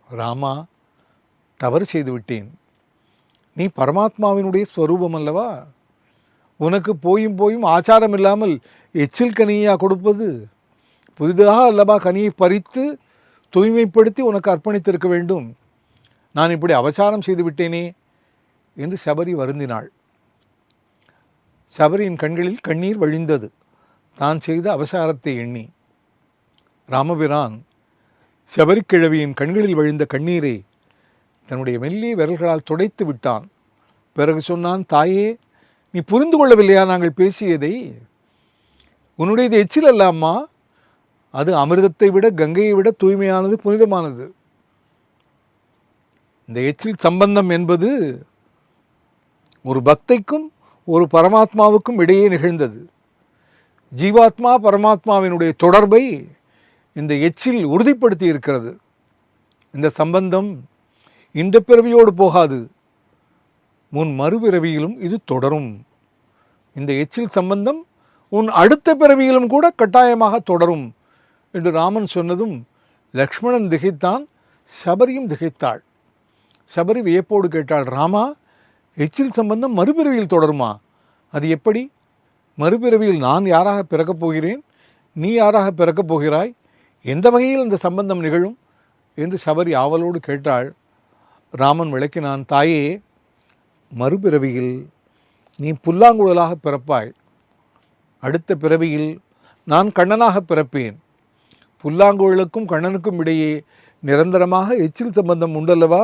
ராமா, தவறு செய்து விட்டேன். நீ பரமாத்மாவினுடைய ஸ்வரூபம் அல்லவா? உனக்கு போயும் போயும் ஆச்சாரம் இல்லாமல் எச்சில் கனியா கொடுப்பது? புதிதாக அல்லவா கனியை பறித்து தூய்மைப்படுத்தி உனக்கு அர்ப்பணித்திருக்க வேண்டும். நான் இப்படி அபசாரம் செய்து விட்டேனே என்று சபரி வருந்தினாள். சபரியின் கண்களில் கண்ணீர் வழிந்தது, தான் செய்த அபசாரத்தை எண்ணி. ராமபிரான் சபரிக்கிழவியின் கண்களில் வழிந்த கண்ணீரை தன்னுடைய மெல்லிய விரல்களால் துடைத்து விட்டான். பிறகு சொன்னான், தாயே, நீ புரிந்து கொள்ளவில்லையா நாங்கள் பேசியதை? உன்னுடையது எச்சில் அல்ல அம்மா, அது அமிர்தத்தை விட கங்கையை விட தூய்மையானது, புனிதமானது. இந்த எச்சில் சம்பந்தம் என்பது ஒரு பக்தைக்கும் ஒரு பரமாத்மாவுக்கும் இடையே நிகழ்ந்தது. ஜீவாத்மா பரமாத்மாவினுடைய தொடர்பை இந்த எச்சில் உறுதிப்படுத்தி இருக்கிறது. இந்த சம்பந்தம் இந்த பிறவியோடு போகாது, உன் மறுபிறவியிலும் இது தொடரும். இந்த எச்சில் சம்பந்தம் உன் அடுத்த பிறவியிலும் கூட கட்டாயமாக தொடரும் என்று ராமன் சொன்னதும் லக்ஷ்மணன் திகைத்தான், சபரியும் திகைத்தாள். சபரி வியப்போடு கேட்டாள், ராமா, எச்சில் சம்பந்தம் மறுபிறவியில் தொடருமா? அது எப்படி? மறுபிறவியில் நான் யாராக பிறக்கப் போகிறேன், நீ யாராக பிறக்கப் போகிறாய், எந்த வகையில் இந்த சம்பந்தம் நிகழும் என்று சபரி ஆவலோடு கேட்டாள். ராமன் விளக்கினான், தாயே, மறுபிறவியில் நீ புல்லாங்குழலாக பிறப்பாய். அடுத்த பிறவியில் நான் கண்ணனாக பிறப்பேன். புல்லாங்குழலுக்கும் கண்ணனுக்கும் இடையே நிரந்தரமாக எச்சில் சம்பந்தம் உண்டல்லவா?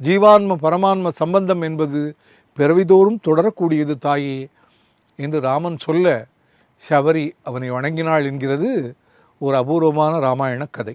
ஜீவான்ம பரமான்ம சம்பந்தம் என்பது பிறவிதோறும் தொடரக்கூடியது தாயே என்று ராமன் சொல்ல சபரி அவனை வணங்கினாள் என்கிறது ஒரு அபூர்வமான ராமாயண கதை.